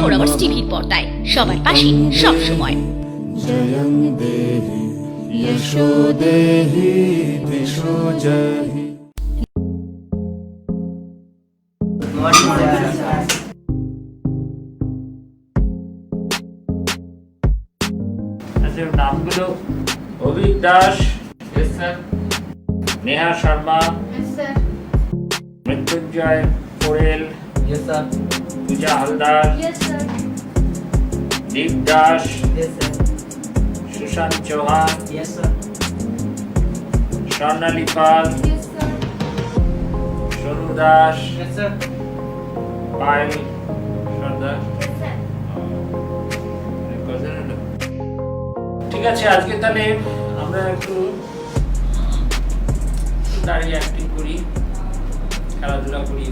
24 hours টিভির পর্দায় সবার পাশে সব সময়। জয়ং দেহি যশো দেহি দিশো জহি। নামগুলো অভিক দাস, নেহা শর্মা, মৃত্যুঞ্জয় পোরেল, পূজা হালদার, দীপ দাস, সুশান্ত চৌহান, স্বর্ণালী পাল, সোনু দাস, পায়েল সর্দার। ঠিক আছে, আজকে তাহলে আমরা একটু দাঁড়িয়ে অ্যাক্টিং করি, খেলাধুলা করি।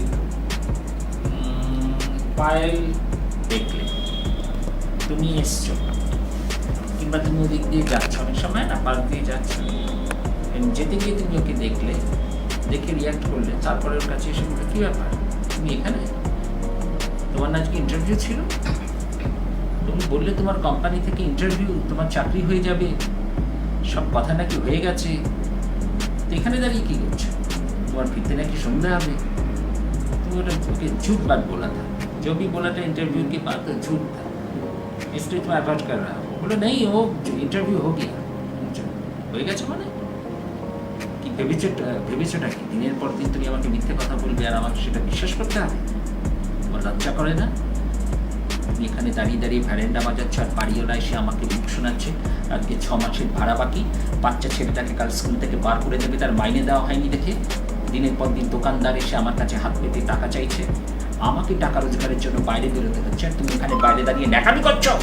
পায়েল, দেখলে তুমি এসছো কিংবা তুমি ওদিক দিয়ে যাচ্ছ, অনেক সময় না পার্ক দিয়ে যাচ্ছ, যেতে গিয়ে তুমি ওকে দেখলে, দেখে রিয়াক্ট করলে, তারপরে ওর কাছে এসে বলে কি ব্যাপার তুমি এখানে, তোমার না আজকে ইন্টারভিউ ছিল, তুমি বললে তোমার কোম্পানি থেকে ইন্টারভিউ, তোমার চাকরি হয়ে যাবে, সব কথা নাকি হয়ে গেছে, তো এখানে দাঁড়িয়ে কি করছো, তোমার ফিরতে নাকি সন্ধ্যা হবে। তুমি ওটা ওকে झूठ बात बोला था, जो भी बोला था इंटरव्यू के बाद झूठ था, इसलिए तुम अवॉइड कर रहा हो। बोले नहीं, वो इंटरव्यू हो गया, হয়ে গেছে মানে কি ভেবেছোটা কি, দিনের পর দিন তুমি আমাকে মিথ্যে কথা বলবে আর আমাকে সেটা বিশ্বাস করতে হবে, তোমার লজ্জা করে না? তুমি এখানে দাঁড়িয়ে দাঁড়িয়ে ভ্যারেন্ডা বাজাচ্ছ আর বাড়িওয়ালা এসে আমাকে মুখ শোনাচ্ছে আজকে 6 মাসের ভাড়া বাকি, বাচ্চা ছেলেটাকে কাল স্কুল থেকে বার করে দেবে, তার মাইনে দেওয়া হয়নি দেখে। দিনের পর দিন দোকানদার এসে আমার কাছে হাত পেতে টাকা চাইছে, আমাকে টাকা রোজগারের জন্য বাইরে বেরোতে হচ্ছে, আর তুমি এখানে বাইরে দাঁড়িয়ে ন্যাকামি করছো।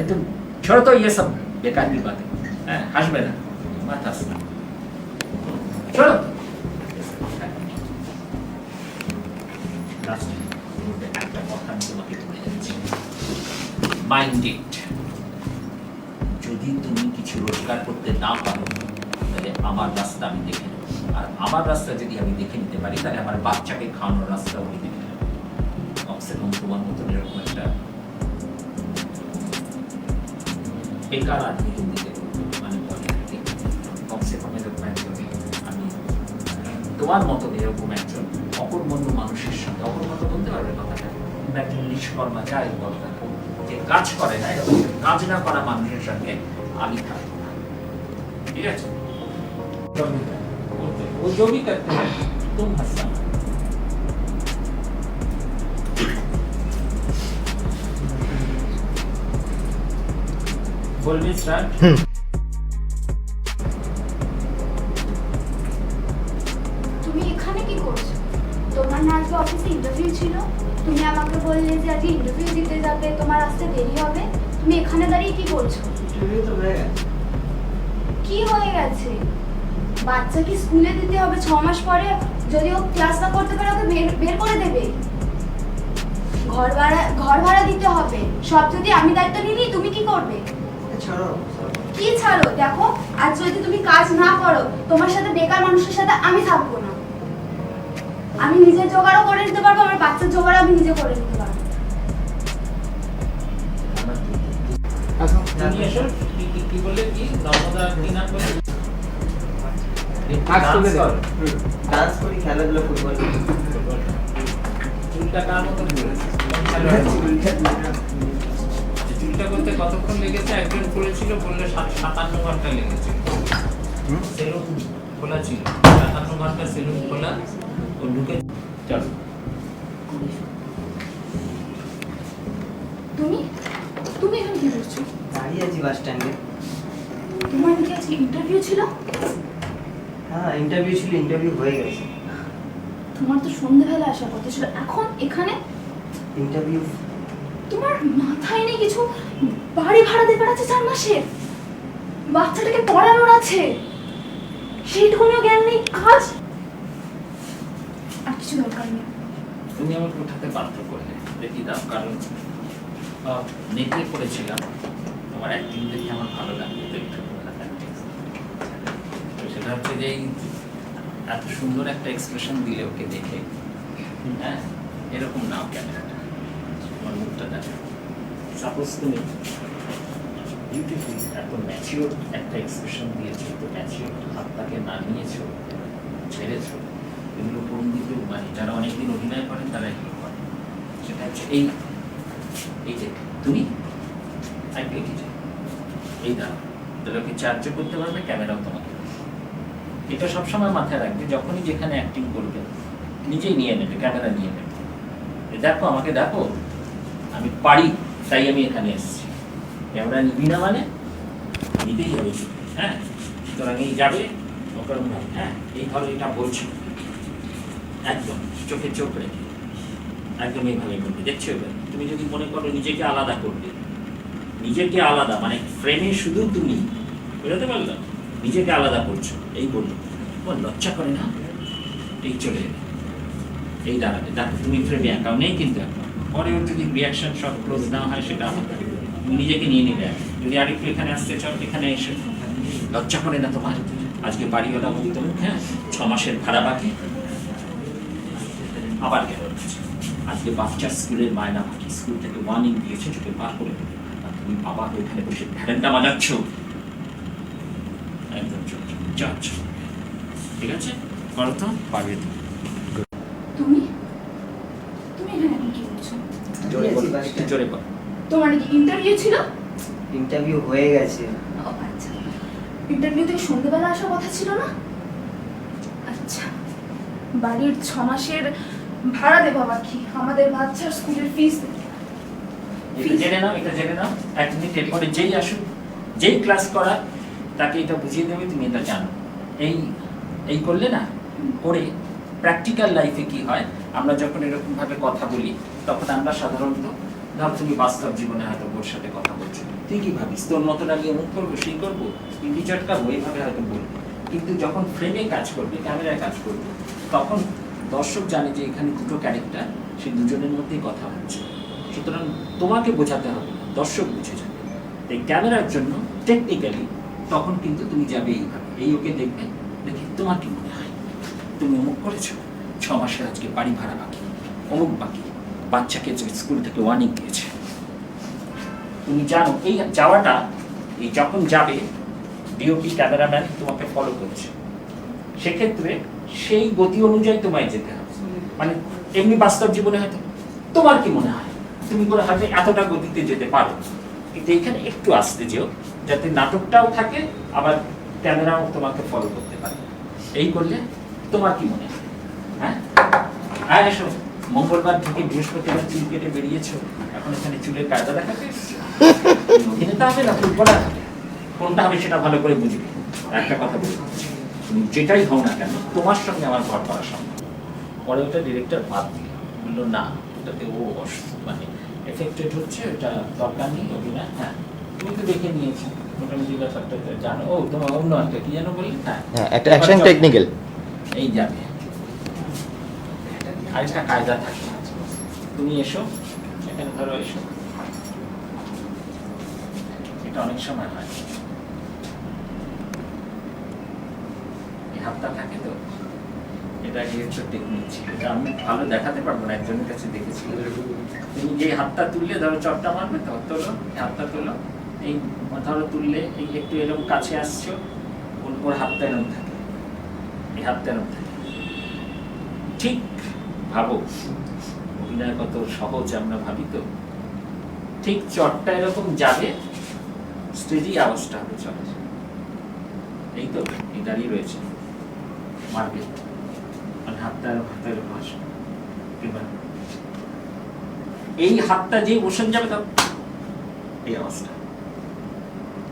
तुम छोड़ो तो ये सब बेकार की बातें, हंसबे ना, मत हंसना, छोड़ो। একটা কথা আমি তোমাকে বলে যাচ্ছি, মাইন্ড ইট, যদি তুমি কিছু রোজগার করতে না পারো তাহলে আমার রাস্তা আমি দেখে নেব, আর আমার রাস্তা যদি আমি দেখে নিতে পারি তাহলে আমার বাচ্চাকে খাওয়ানোর রাস্তা আমি দেখে নেব। কমসে কম তোমার মতন এরকম একটা বেকার আদমি হিন্দিতে মানে বলে, কমসে কম এরকম একজন আমি তোমার মতন এরকম একজন অকর্মণ্য মানুষের সঙ্গে, অকর্মণ্য বলতে পারবে কথাটা, কিংবা একজন নিষ্কর্মা যায় কথা, যে কাজ করে না, এরকম কাজ না করা মানুষের সঙ্গে আমি থাকবো না, ঠিক আছে? ও जो भी करते हैं तुम हंसना। Boulby start. তুমি এখানে কি করছো? তোমার না আজকে অফিসে ইন্টারভিউ ছিল, তুমি আমাকে বললে যে আজকে ইন্টারভিউ দিতে যাবে, তোমার আসতে দেরি হবে, তুমি এখানে দাঁড়িয়ে কি করছো? ইন্টারভিউ তো হয়ে গেছে। কি হয়ে গেছে? বাচ্চাকে স্কুলে দিতে হবে 6 মাস পরে, যদি ও ক্লাস না করতে পারে ওকে বের করে দেবে। ঘর ভাড়া দিতে হবে, সব যদি আমি দায়িত্ব নিই, তুমি কি করবে? ছাড়ো। কি ছাড়ো? দেখো, আজ যদি তুমি কাজ না করো, তোমার সাথে বেকার মানুষের সাথে আমি থাকবো না। আমি নিজের জোগাড়ও করে নিতে পারবো, আমার বাচ্চার জোগাড় আমি নিজে করে নিতে পারবো। তুমি এসো, কি বললে, কি নর্মদা কি নাম বলে, ডান্স করি, খেলাধুলা, ফুটবল। চুলটা কার মতো চুলটা করতে কতক্ষণ লেগেছে? একজন করেছিল বললে 57 ঘন্টা লেগেছে। সেলুন খোলা ছিল, 57 ঘন্টা সেলুন খোলা, ও ঢুকে। চলো। তুমি এখানে কি করছো? দাঁড়িয়ে আছি বাস স্ট্যান্ডে। তোমার কি আজকে ইন্টারভিউ ছিল? হ্যাঁ, ইন্টারভিউ ছিল, ইন্টারভিউ হয়ে গেছে। তোমার তো সন্ধ্যাবেলা আসার কথা ছিল, এখন এখানে ইন্টারভিউ। তোমার মাথায় নেই কিছু? বাড়ি ভাড়া দেবার আছে 4 মাসের, বাচ্চাটাকে পড়ানোর আছে, সেইটুকুনিও জ্ঞান নেই, কাজ আর কিছু দরকার নেই। তুমি আমাকে উঠাতে বাধ্য করলে, দেখি দাও, কারণ নেটে পড়েছিলাম তোমার অ্যাক্টিং দেখে আমার ভালো লাগলো, তো সেটা হচ্ছে যে এত সুন্দর একটা এক্সপ্রেশন দিলে ওকে দেখে, হ্যাঁ, এরকম নাও ক্যামেরাটা, আমার মুখটা দেখো। সাপোজ তুমি বিউটিফুল এত ম্যাচিওর একটা এক্সপ্রেশন দিয়েছো, তো ম্যাচিওর হাতটাকে না নিয়েছো, ছেড়েছো, এগুলো পণ্ডিত মানে যারা অনেকদিন অভিনয় করেন তারা এগুলো করে। সেটা হচ্ছে এই যে তুমি এই দাঁড়া, তাহলে ওকে চার্জ করতে পারবে, ক্যামেরাও তোমাকে। এটা সবসময় মাথায় রাখবে, যখনই যেখানে অ্যাক্টিং করবে নিজেই নিয়ে নেবে, ক্যামেরা নিয়ে নেবে। দেখো আমাকে দেখো, আমি পারি তাই আমি এখানে এসেছি। ক্যামেরা নিবি না মানে নিতেই হবে, হ্যাঁ। সুতরাং এই যাবে ওখানে, হ্যাঁ, এই ধরো এটা বলছি, একদম চোখে চোখ রেখে একদম এইভাবে করবে। দেখছো এবার তুমি যদি মনে করো নিজেকে আলাদা করবে, নিজেকে আলাদা মানে ফ্রেমে শুধু তুমি, বুঝতে পারলো, নিজেকে আলাদা করছো, এই বললো, তোমার লজ্জা করে না, এই চলে যাবে, এই দাঁড়াবে। দেখো তুমি ফ্রেমে একাও নেই, কিন্তু এখন পরে ওর যদি রিয়াকশন সব ক্লোজ না হয় সেটা আমার, তুমি নিজেকে নিয়ে নিবে। যদি আরেকটু এখানে আসতে চাও, এখানে এসে লজ্জা করে না তোমার, আজকে বাড়িওয়ালা বলতে, হ্যাঁ 6 মাসের ভাড়া বাকি, আবার কেন আজকে বাচ্চার স্কুলের মায়না বাকি, স্কুল থেকে ওয়ার্নিং দিয়েছে চোখে বার করে, তুমি বাবা ওইখানে বসে ভ্যালেন্টা বাজাচ্ছ, একদম যাচ্ছ, ঠিক আছে, করো তো, পারবে তো। তুমি তুমি এখানে এখন কি করছো? জোরে বলো, জোরে বলো। তোমার কি ইন্টারভিউ ছিল? ইন্টারভিউ হয়ে গেছে। ও আচ্ছা, ইন্টারভিউ থেকে সন্ধ্যেবেলা আসার কথা ছিল না? আচ্ছা, বাড়ির 6 মাসের ভাড়া দেবো বাকি, আমাদের বাচ্চার স্কুলের ফিস এটা জেনে নাও, এটা জেনে নাও, 1 মিনিট এরপরে যেই আসুক, যেই ক্লাস করা তাকে এটা বুঝিয়ে দেবে, তুমি এটা জানো। এই করলে না, করে প্র্যাকটিক্যাল লাইফে কি হয়, আমরা যখন এরকম ভাবে কথা বলি তখন আমরা সাধারণত, ধর তুমি বাস্তব জীবনে হয়তো ওর সাথে কথা বলছো, তুই কি ভাবিস তোর মতন আমি অমুক করবো, সেই করবো, ইন্ডি চটকাবো, এইভাবে হয়তো বলবো। কিন্তু যখন ফ্রেমে কাজ করবে, ক্যামেরায় কাজ করবে, তখন দর্শক জানে যে এখানে দুটো ক্যারেক্টার, সেই দুজনের মধ্যেই কথা হচ্ছে। সুতরাং তোমাকে বোঝাতে হবে, দর্শক বুঝে যাবে। এই ক্যামেরার জন্য টেকনিক্যালি তখন কিন্তু তুমি যাবে এইভাবে, এই ওকে দেখবে, দেখি তোমার কি মনে হয়, তুমি অমুক করেছো, 6 মাসের আজকে বাড়ি ভাড়া বাকি, অমুক বাকি, বাচ্চাকে স্কুল থেকে ওয়ার্নিং দিয়েছে। তুমি জানো এই যাওয়াটা, এই যখন যাবে ডিওপি ক্যামেরাম্যান তোমাকে ফলো করছে, সেক্ষেত্রে সেই গতি অনুযায়ী তোমায় যেতে হবে। মানে এমনি বাস্তব জীবনে হয়তো তোমার কি মনে হয়, তুমি করে হয়তো এতটা গতিতে যেতে পারো, কিন্তু এখানে একটু আসতে যেও, যাতে নাটকটাও থাকে আবার ক্যামেরাও তোমাকে ফলো করতে পারে। এই করলে তোমার কি মনে হয়? হ্যাঁ হ্যাঁ, এসো। মঙ্গলবার থেকে বৃহস্পতিবার চুল কেটে বেরিয়েছো, এখন এখানে চুলের কায়দা দেখাতে অভিনেতা হবে না ফুটবলার হবে, কোনটা হবে সেটা ভালো করে বুঝবে। একটা কথা বলবো, তুমি যেটাই হও না কেন, তোমার সঙ্গে আমার ঘর করা সম্ভব। পরে ওটা ডিরেক্টর বাদ দিল, বললো না ওটাতে ও মানে এফেক্টেড হচ্ছে, ওটা দরকার নেই অভিনয়। হ্যাঁ তুমি তো দেখে নিয়েছো মোটামুটি ব্যাপারটা জানো। ও তোমার অন্য একটা কি জানো বললি? হ্যাঁ, একটা অ্যাকশন টেকনিক্যাল এই যাবে, আরেকটা কায়দা থাকে। তুমি এসো এখানে, ধরো এসো, এটা অনেক সময় হয়, এই হাতটা থাকে তো, এটা হচ্ছে টেকনিক ছিল, এটা আমি ভালো দেখাতে পারবো না, একজনের কাছে দেখেছি। তুমি যে হাতটা তুললে, ধরো চটটা মারবে তো, তোলো হাতটা তোলো, এই ধরো তুললে, এই একটু এরকম কাছে আসছো, ওর হাতটা এরকম থাকে, এই হাতটা এরকম থাকে। ঠিক ভাবো অভিনয় কত সহজ আমরা ভাবি তো, ঠিক চটটা এরকম যাবে, স্টেজেই আওয়াজটা হবে চলে, এই তো এই দাঁড়িয়ে রয়েছে, মারবে মানে হাতটা এরকম আসবে, এবার এই হাতটা যে বসে যাবে তখন এই আওয়াজটা,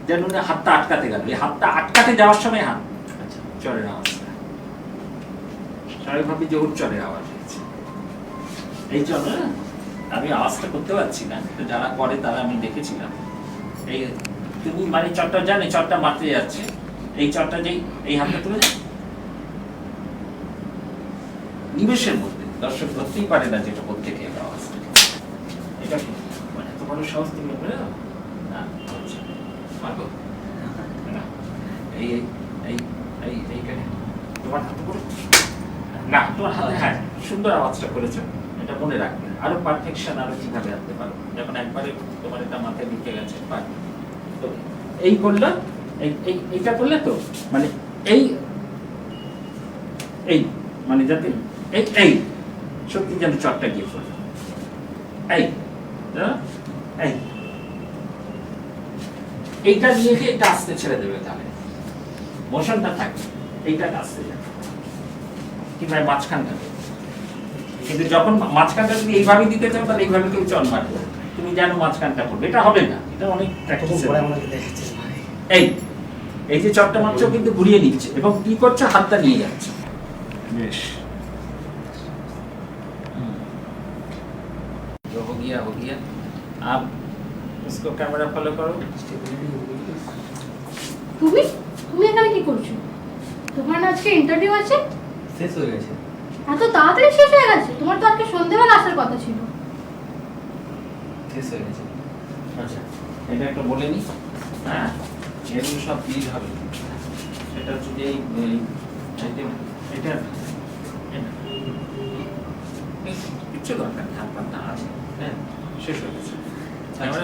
যেন হাতটা আটকাতে গেল, এই হাতটা আটকাতে যাওয়ার সময় হাত চরের আওয়াজটা, সবাই ভাবি যে ওর চরের আওয়াজ হয়েছে, এই চল। আমি আওয়াজটা করতে পারছি না, যারা করে তারা আমি দেখেছিলাম। এই তুমি মানে চটটা জানে, চটটা মারতে যাচ্ছে, এই চটটা যেই এই হাতটা তুলে যায়, নিমেষের মধ্যে দর্শক ধরতেই পারে না যেটা করতে গিয়ে আওয়াজটা, এটা কি মানে এত বড় সাহস তুমি বলে দাও না, পারবো এই এই এই এইখানে তোমার হাত করে না তোমার হাতে হ্যাঁ সুন্দর আওয়াজটা করেছো, এটা মনে রাখবে। আরো পারফেকশন আরো কিভাবে আনতে পারো, যখন একবারে তোমার এটা মাথায় ঢুকে গেছে পারবে। তো এই করলে এইটা করলে তো মানে এই এই মানে যাতে এই সত্যি যেন চটটা গিয়ে পড়ে এই এই এইটা নিয়ে গিয়ে এটা আস্তে ছেড়ে দেবে, তাহলে মোশনটা থাকবে, এইটা আস্তে যাবে কিংবা মাঝখানটা। কিন্তু যখন মাঝখানটা তুমি এইভাবে দিতে চাও তাহলে এইভাবে কেউ চল মারবে, তুমি জানো মাঝখানটা পড়বে, এটা হবে না, এটা অনেক প্র্যাকটিস। এই যে চটটা মারছো কিন্তু ঘুরিয়ে নিচ্ছে এবং কি করছো হাতটা নিয়ে যাচ্ছে। বেশ हो गया आप इसको कैमरा फॉलो करो। তুমি তুমি এখানে কি করছো? তোমার না আজকে ইন্টারভিউ আছে? শেষ হয়ে গেছে। এত তাড়াতাড়ি শেষ হয়ে গেছে? তোমার তো আজকে সন্ধ্যাবেলা আসার কথা ছিল। শেষ হয়ে গেছে। আচ্ছা এটা একটা বলে নি, হ্যাঁ এগুলো সব ক্লিয়ার হবে। সেটা হচ্ছে যে এটা কিচ্ছু দরকার নেই, হাত পা না আছে, হ্যাঁ শেষ হয়ে গেছে। আমরা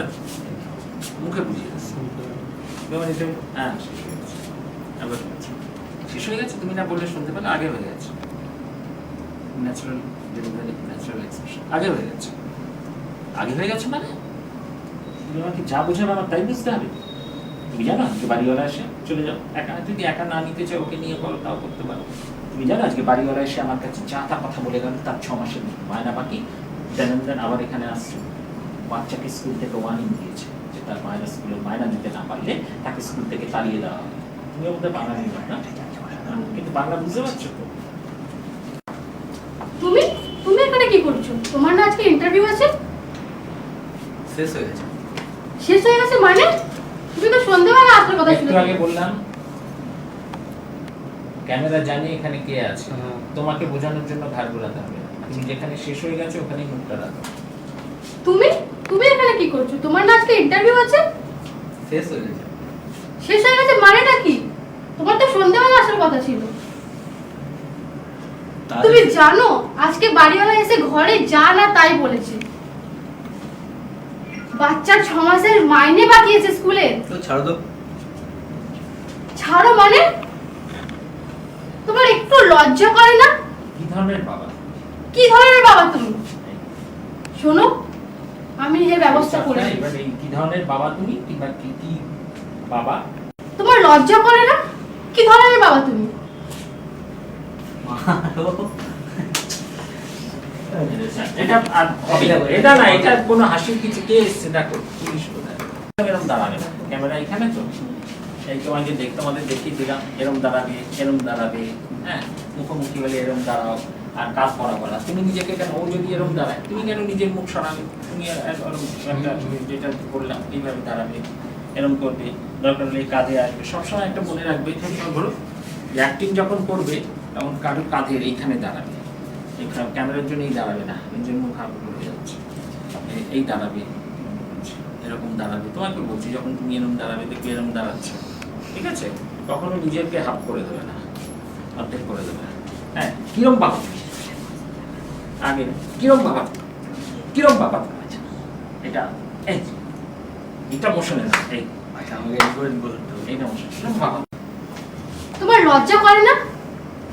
মুখে বুঝিয়ে দিচ্ছি হ্যাঁ শেষ হয়ে গেছে। আবার শেষ হয়ে গেছে তুমি না বললে শুনতে পেলে, আগে হয়ে গেছে। ন্যাচারাল ডেলিভারি, ন্যাচারাল এক্সপ্রেশন আগে হয়ে গেছে। আগে হয়ে গেছে মানে তুমি আমাকে যা বোঝাবে আমার তাই বুঝতে হবে। তুমি জানো আজকে বাড়িওয়ালা এসে চলে যাও, একা যদি একা না নিতে চাও ওকে নিয়ে বলো, তাও করতে পারো। তুমি জানো আজকে বাড়িওয়ালা এসে আমার কাছে যা তা কথা বলে গেল, তার 6 মাসের মায়না বাকি দেন আবার এখানে আসছে। বাচ্চাকে স্কুল থেকে ওয়ার্নিং দিয়েছে যে তার মায়না স্কুলের মায়না দিতে না পারলে তাকে স্কুল থেকে তাড়িয়ে দেওয়া হবে। তুমি আমাদের বাংলা নিবে না, কিন্তু বাংলা বুঝতে পারছো তো? তুমি তুমি এখানে কি করছো? তোমার না আজকে ইন্টারভিউ আছে? শেষ হয়ে গেছে। শেষ হয়ে গেছে মানে? তুমি তো সন্ধ্যাবেলা আসার কথা ছিল। একটু আগে বললাম ক্যামেরা জানি এখানে কে আছে, তোমাকে বোঝানোর জন্য ঘাড় ঘোরাতে হবে। তুমি যেখানে শেষ হয়ে গেছে ওখানেই মুখটা রাখো। তুমি তুমি এখানে কি করছো? তোমার না আজকে ইন্টারভিউ আছে? শেষ হয়ে গেছে। শেষ হয়ে গেছে মানেটা কি? তোমার তো সন্ধ্যাবেলা আসার কথা ছিল। তুমি জানো আজকে বাড়িওয়ালা এসে ঘরে যা না তাই বলেছে। বাচ্চার 6 মাসের মাইনে বাকিয়েছে স্কুলে। তো ছাড়ো তো। ছাড়ো মানে? তোমার একটু লজ্জা করে না? কি ধরনের বাবা? কি ধরনের বাবা তুমি? শোনো আমি নিজের ব্যবস্থা করি। এবার এই কি ধরনের বাবা তুমি, কিংবা কি কি বাবা? তোমার লজ্জা করে না? কি ধরনের বাবা তুমি? এটা আর হবে না, এটা না, এটা কোনো হাসির কিছু। কে এসছে দেখো, পুলিশ কোথায়? এরকম দাঁড়াবে না, ক্যামেরা এখানে তো। এই তোমাকে তোমাদের দেখিয়ে দিলাম, এরম দাঁড়াবে, হ্যাঁ মুখোমুখি হলে এরম দাঁড়াও, আর কাজ করা। তুমি নিজেকে কেন, ও যদি এরম দাঁড়ায় তুমি কেন নিজের মুখ সরাবে? তুমি যেটা বললাম এইভাবে দাঁড়াবে, এরম করবে, দরকার হলে কাঁধে আসবে। সবসময় একটা মনে রাখবে, ধরো অ্যাক্টিং যখন করবে তখন কারোর কাঁধের এইখানে দাঁড়াবে, ক্যামেরার জন্যই দাঁড়াবে না, নিজের মুখ হাত হয়ে যাচ্ছে, এই দাঁড়াবে, এরকম দাঁড়াবে। তোমাকে বলছি যখন তুমি এরকম দাঁড়াবে, দেখবে এরকম দাঁড়াচ্ছে, ঠিক আছে? কখনো নিজেকে হাফ করে দেবে না, অর্ধেক করে দেবে না। হ্যাঁ কিরম বাবা আগে, কিরম বাবা এটা এটা মোশনে না, আচ্ছা আমাকে একটু বলুন তো। এইটা মোশন, কিরম বাবা? তোমার লজ্জা করে না?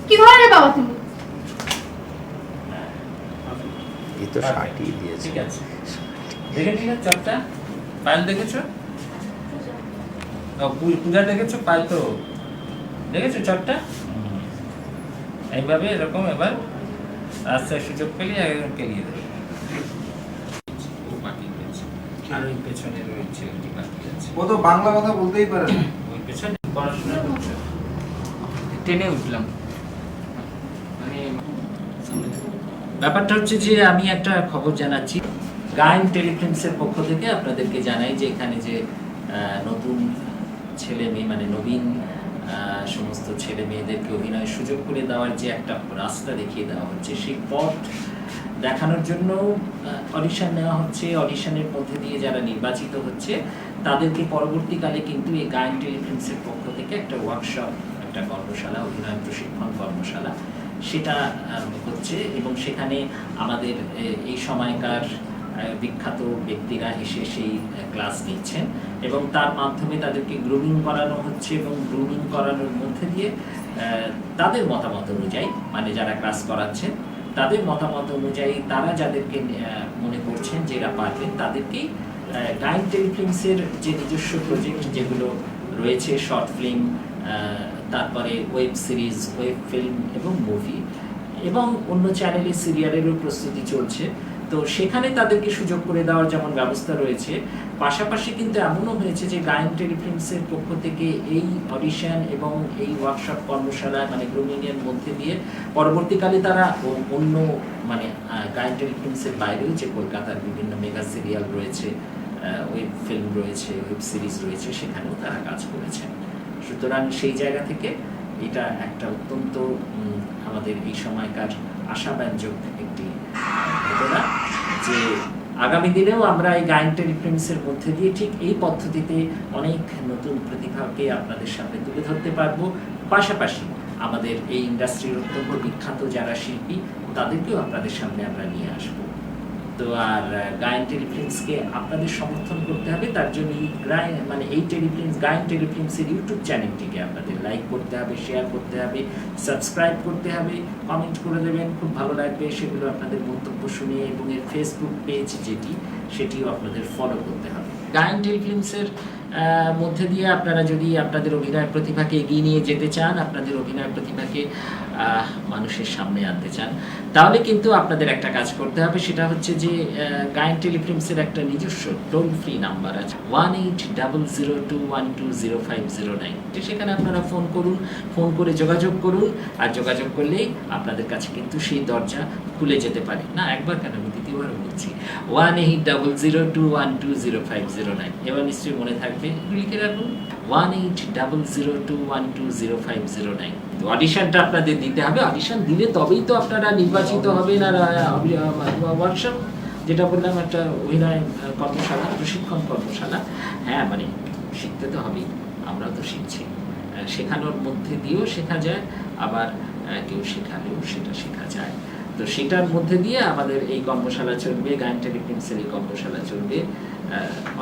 কি ধরনের বাবা তুমি? এই তো শার্টই দিয়েছে। ঠিক আছে, দেখেছি না চপটা? পায়েল দেখেছো? পূজা দেখেছো? পায়েল তো দেখেছো চপটা? এইভাবে এরকম এবার আস্তে সুযোগ পেলে একজনকে দিয়ে দেবে। বাকি রয়েছে আর ওই পেছনে রয়েছে একটি বাকি আছে। ও তো বাংলা কথা বলতেই পারে না। ওই পেছনে পড়াশোনা করছে, টেনে উঠলাম। মানে ব্যাপারটা হচ্ছে যে আমি একটা খবর জানাচ্ছি, গায়ন টেলিফিল্মসের পক্ষ থেকে আপনাদেরকে জানাই যে এখানে যে নতুন ছেলে মেয়ে, মানে নবীন সমস্ত ছেলে মেয়েদেরকে অভিনয়ের সুযোগ করে দেওয়ার যে একটা রাস্তা দেখিয়ে দেওয়া হচ্ছে, সেই পথ দেখানোর জন্য অডিশন নেওয়া হচ্ছে। অডিশনের মধ্যে দিয়ে যারা নির্বাচিত হচ্ছে তাদেরকে পরবর্তীকালে কিন্তু এই গায়ন টেলিফিল্মসের পক্ষ থেকে একটা ওয়ার্কশপ, একটা কর্মশালা, অভিনয় প্রশিক্ষণ কর্মশালা সেটা হচ্ছে, এবং সেখানে আমাদের এই সময়কার বিখ্যাত ব্যক্তিরা এসে সেই ক্লাস নিচ্ছেন এবং তার মাধ্যমে তাদেরকে গ্রুমিং করানো হচ্ছে, এবং গ্রুমিং করানোর মধ্যে দিয়ে তাদের মতামত অনুযায়ী, মানে যারা ক্লাস করাচ্ছেন তাদের মতামত অনুযায়ী তারা যাদেরকে মনে করছেন যে এরা পারবেন, তাদেরকেই গাইন টেলিফিল্মসের যে নিজস্ব প্রজেক্ট যেগুলো রয়েছে, শর্ট ফিল্ম, তারপরে ওয়েব সিরিজ, ওয়েব ফিল্ম এবং মুভি, এবং অন্য চ্যানেলে সিরিয়ালেরও প্রস্তুতি চলছে, তো সেখানে তাদেরকে সুযোগ করে দেওয়ার যেমন ব্যবস্থা রয়েছে, পাশাপাশি কিন্তু এমনও হয়েছে যে গায়ন টেলিফিল্মসের পক্ষ থেকে এই অডিশন এবং এই ওয়ার্কশপ কর্মশালা মানে গ্রুমিংয়ের মধ্যে দিয়ে পরবর্তীকালে তারা অন্য মানে গায়ন টেলিফিল্মসের বাইরেও যে কলকাতার বিভিন্ন মেগা সিরিয়াল রয়েছে, ওয়েব ফিল্ম রয়েছে, ওয়েব সিরিজ রয়েছে, সেখানেও তারা কাজ করেছেন। সুতরাং সেই জায়গা থেকে এটা একটা অত্যন্ত আমাদের এই সময়কার আশাব্যঞ্জক একটি ঘটনা যে আগামী দিনেও আমরা এই গায়ন টেলিফিল্মসের মধ্যে দিয়ে ঠিক এই পদ্ধতিতে অনেক নতুন প্রতিভাকে আপনাদের সামনে তুলে ধরতে পারবো। পাশাপাশি আমাদের এই ইন্ডাস্ট্রির অত্যন্ত বিখ্যাত যারা শিল্পী তাদেরকেও আপনাদের সামনে আমরা নিয়ে আসবো। তো আর গায়ন টেলিফিল্মসকে আপনাদের সমর্থন করতে হবে, তার জন্য মানে এই টেলিফিল্মস গায়ন টেলিফিল্মসের ইউটিউব চ্যানেলটিকে আপনাদের লাইক করতে হবে, শেয়ার করতে হবে, সাবস্ক্রাইব করতে হবে, কমেন্ট করে দেবেন, খুব ভালো লাগবে সেগুলো আপনাদের মন্তব্য শুনে, এবং এর ফেসবুক পেজ সেটিও আপনাদের ফলো করতে হবে। গায়ন টেলিফিল্মসের মধ্যে দিয়ে আপনারা যদি আপনাদের অভিনয় প্রতিভাকে এগিয়ে নিয়ে যেতে চান, আপনাদের অভিনয় প্রতিভাকে মানুষের সামনে আনতে চান, তাহলে কিন্তু আপনাদের একটা কাজ করতে হবে, সেটা হচ্ছে যে গায়ন টেলিফিল্মসের একটা নিজস্ব টোল ফ্রি নাম্বার আছে 180021200509, সেখানে আপনারা ফোন করুন, ফোন করে যোগাযোগ করুন, আর যোগাযোগ করলেই আপনাদের কাছে কিন্তু সেই দরজা খুলে যেতে পারে না। একবার কেন, আমি দ্বিতীয়বার বলছি 180021200509। এবার নিশ্চয়ই মনে থাকবে, লিখে রাখুন 180021200509। অডিশনটা আপনাদের দিতে হবে, অডিশন দিলে তবেই তো আপনারা নির্বাচিত হবেন। আর ওয়ার্কশপ যেটা বললাম, একটা অভিনয় কর্মশালা, প্রশিক্ষণ কর্মশালা, হ্যাঁ মানে শিখতে তো হবেই, আমরাও তো শিখছি, শেখানোর মধ্যে দিয়েও শেখা যায়, আবার কেউ শেখালেও সেটা শেখা যায়। তো সেটার মধ্যে দিয়ে আমাদের এই কর্মশালা চলবে, গায়ন টেলিফিল্মসের এই কর্মশালা চলবে।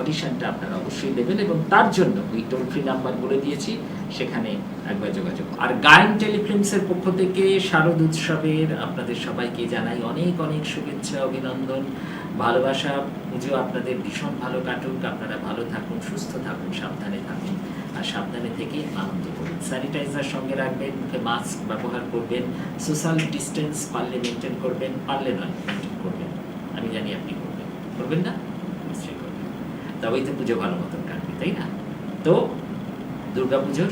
অডিশনটা আপনারা অবশ্যই দেবেন, এবং তার জন্য ওই টোল ফ্রি নাম্বার বলে দিয়েছি, সেখানে একবার যোগাযোগ। আর গায়ন টেলিফিল্মসের পক্ষ থেকে শারদ উৎসবের আপনাদের সবাইকে জানাই অনেক অনেক শুভেচ্ছা, অভিনন্দন, ভালোবাসা। পুজো আপনাদের ভীষণ ভালো কাটুক, আপনারা ভালো থাকুন, সুস্থ থাকুন, সাবধানে থাকুন, আর সাবধানে থেকে আনন্দ করুন। স্যানিটাইজার সঙ্গে রাখবেন, মুখে মাস্ক ব্যবহার করবেন, সোশ্যাল ডিস্টেন্স পারলে মেনটেন করবেন, পারলে নয় মেনটেন করবেন। আমি জানি আপনি করবেন না, নিশ্চয়ই করবেন, তবেই তো পুজো ভালো মতন কাটবে, তাই না? তো দুর্গা পুজোর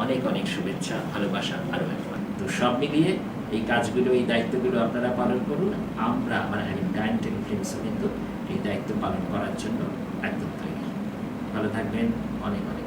অনেক অনেক শুভেচ্ছা, ভালোবাসা আরও একবার। তো সব মিলিয়ে এই কাজগুলো, এই দায়িত্বগুলো আপনারা পালন করুন। আমরা মানে গায়ন টেলিফিল্মসও কিন্তু এই দায়িত্ব পালন করার জন্য একদম তৈরি। ভালো থাকবেন, অনেক অনেক